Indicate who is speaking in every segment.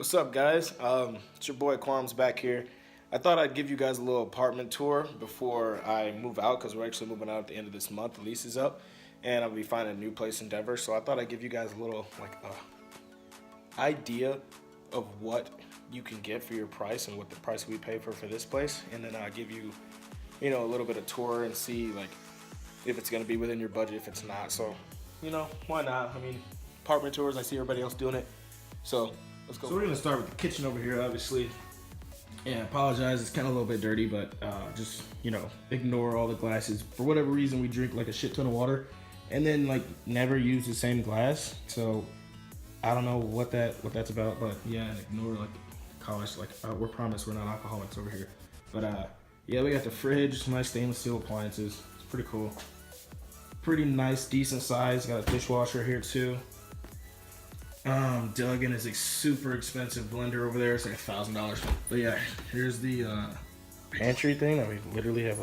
Speaker 1: What's up, guys? It's your boy Quam's back here. I thought I'd give you guys a little apartment tour before I move out because we're actually moving out at the end of this month. The lease is up, and I'll be finding a new place in Denver. So I thought I'd give you guys a little idea of what you can get for your price and what the price we pay for this place, and then I'll give you, a little bit of tour and see if it's gonna be within your budget. If it's not, so why not? I mean, apartment tours. I see everybody else doing it, so. Let's go. So we're gonna start with the kitchen over here, obviously. And I apologize, it's kind of a little bit dirty, but just ignore all the glasses. For whatever reason, we drink like a shit ton of water, and then never use the same glass. So I don't know what that's about, but yeah, and ignore college. We promise we're not alcoholics over here. But yeah, we got the fridge, some nice stainless steel appliances. It's pretty cool. Pretty nice, decent size. Got a dishwasher here too. Dug in his super expensive blender over there. It's like $1,000. But yeah, here's the pantry thing that we literally have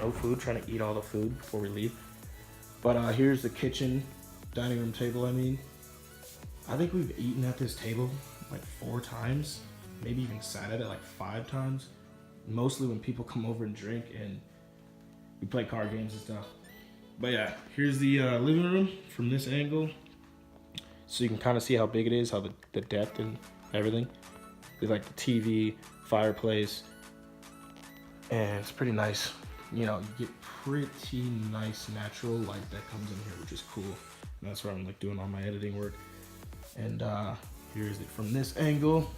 Speaker 1: no food, trying to eat all the food before we leave. But here's the kitchen, dining room table. I think we've eaten at this table 4 times, maybe even sat at it 5 times. Mostly when people come over and drink and we play card games and stuff. But yeah, here's the living room from this angle. So you can kind of see how big it is, how the depth and everything. With the TV, fireplace, and it's pretty nice. You get pretty nice natural light that comes in here, which is cool. And that's where I'm doing all my editing work. And here's it from this angle,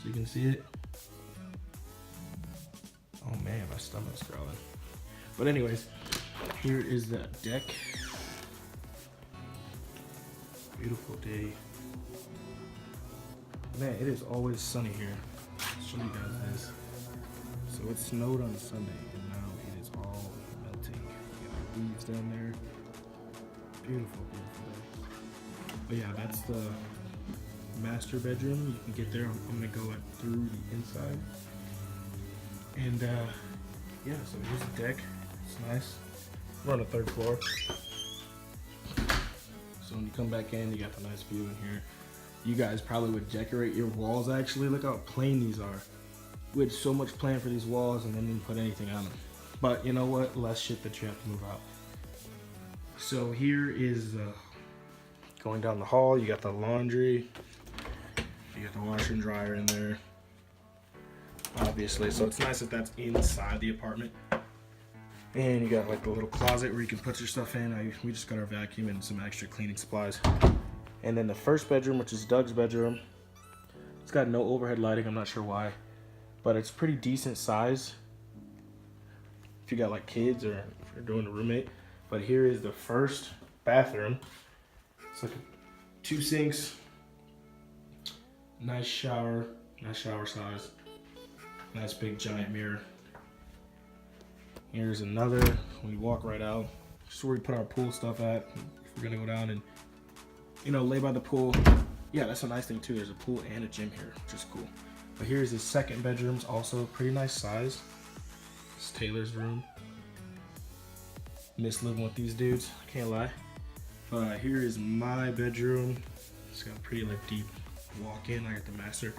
Speaker 1: so you can see it. Oh man, my stomach's growling. But anyways, here is that deck. Beautiful day. Man, it is always sunny here. I'll show you guys this. So it snowed on Sunday, and now it is all melting. You got the leaves down there. Beautiful, beautiful day. But yeah, that's the master bedroom. You can get there. I'm gonna go through the inside. And yeah, so here's the deck. It's nice. We're on the 3rd floor. So when you come back in, you got the nice view in here. You guys probably would decorate your walls actually. Look how plain these are. We had so much planned for these walls and then didn't put anything on them. But you know what? Less shit that you have to move out. So here is going down the hall. You got the laundry. You got the washer and dryer in there. Obviously, so it's nice that that's inside the apartment. And you got the little closet where you can put your stuff in. We just got our vacuum and some extra cleaning supplies. And then the first bedroom, which is Doug's bedroom. It's got no overhead lighting, I'm not sure why. But it's pretty decent size if you got kids or if you're doing a roommate. But here is the first bathroom. It's 2 sinks, nice shower size, nice big giant mirror. Here's another, we walk right out. This is where we put our pool stuff at. If we're gonna go down and, lay by the pool. Yeah, that's a nice thing too. There's a pool and a gym here, which is cool. But here's the second bedroom, also pretty nice size. It's Taylor's room. Miss living with these dudes, I can't lie. But here is my bedroom. It's got a pretty deep walk in. I got the master.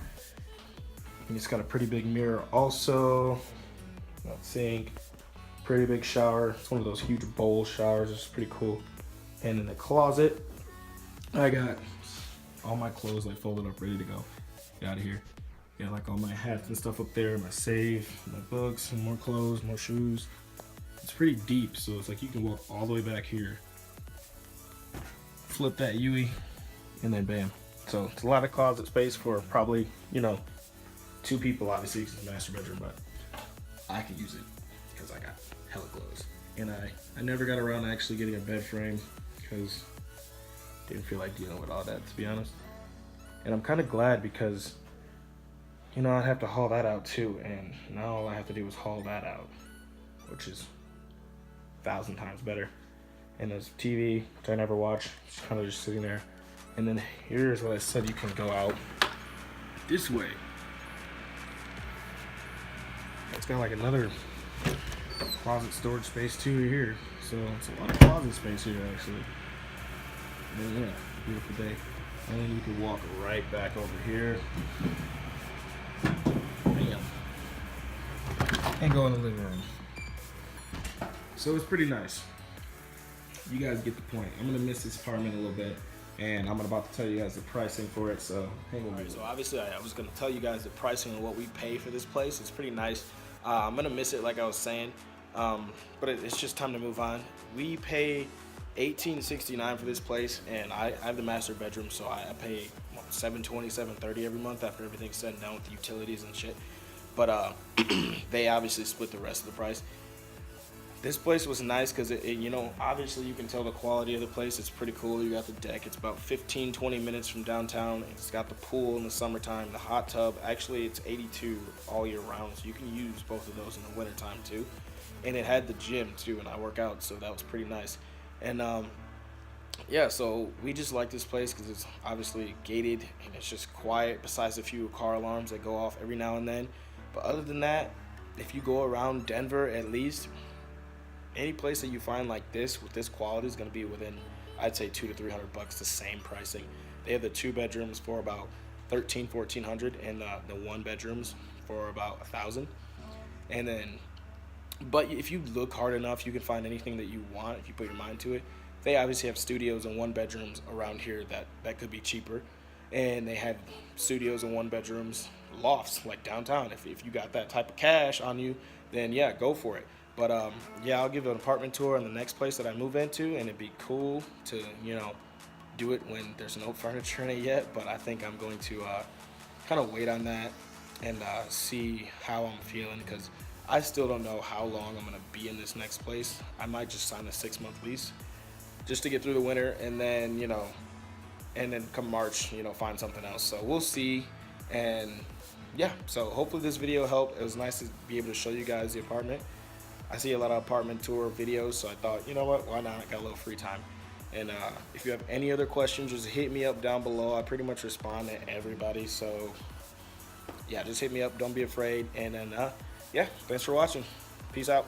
Speaker 1: And it's got a pretty big mirror also. Sink. Pretty big shower. It's one of those huge bowl showers. It's pretty cool. And in the closet, I got all my clothes folded up, ready to go. Get out of here. Got all my hats and stuff up there, my safe, my books, some more clothes, more shoes. It's pretty deep, so it's you can walk all the way back here. Flip that Yui, and then bam. So it's a lot of closet space for probably, 2 people, obviously, because it's a master bedroom, but I can use it because I got hella clothes. And I never got around to actually getting a bed frame because I didn't feel like dealing with all that, to be honest. And I'm kind of glad because, I'd have to haul that out too, and now all I have to do is haul that out, which is 1,000 times better. And there's TV, which I never watch. It's kind of just sitting there. And then here's what I said, you can go out this way. It's got another closet storage space too here, so it's a lot of closet space here actually. And yeah, beautiful day. And then you can walk right back over here. Bam. And go in the living room. So it's pretty nice. You guys get the point. I'm gonna miss this apartment a little bit, and I'm about to tell you guys the pricing for it. So hang with me. So obviously, I was gonna tell you guys the pricing and what we pay for this place. It's pretty nice. I'm gonna miss it, like I was saying, but it's just time to move on. We pay $18.69 for this place, and I have the master bedroom, so I pay $720, $730 every month after everything's said and done with the utilities and shit. But they obviously split the rest of the price. This place was nice because you know, obviously you can tell the quality of the place. It's pretty cool. You got the deck. It's about 15-20 minutes from downtown. It's got the pool in the summertime, the hot tub. Actually, it's 82 all year round, so you can use both of those in the wintertime too. And it had the gym too, and I work out, so that was pretty nice. And yeah, so we just like this place because it's obviously gated and it's just quiet, besides a few car alarms that go off every now and then. But other than that, if you go around Denver, at least any place that you find like this with this quality is going to be within, I'd say, $200 to $300, the same pricing. They have the 2 bedrooms for about $1,400, and the 1 bedrooms for about $1,000. And then, but if you look hard enough, you can find anything that you want if you put your mind to it. They obviously have studios and 1 bedrooms around here that could be cheaper, and they have studios and 1 bedrooms lofts like downtown. If you got that type of cash on you, then yeah, go for it. But yeah, I'll give an apartment tour on the next place that I move into, and it'd be cool to, you know, do it when there's no furniture in it yet. But I think I'm going to kind of wait on that and see how I'm feeling, because I still don't know how long I'm gonna be in this next place. I might just sign a 6-month lease just to get through the winter, and then, you know, and then come March, you know, find something else. So we'll see. And yeah, so hopefully this video helped. It was nice to be able to show you guys the apartment. I see a lot of apartment tour videos, so I thought, you know what, why not? I got a little free time. And if you have any other questions, just hit me up down below. I pretty much respond to everybody, so yeah, just hit me up. Don't be afraid. And then yeah, thanks for watching. Peace out.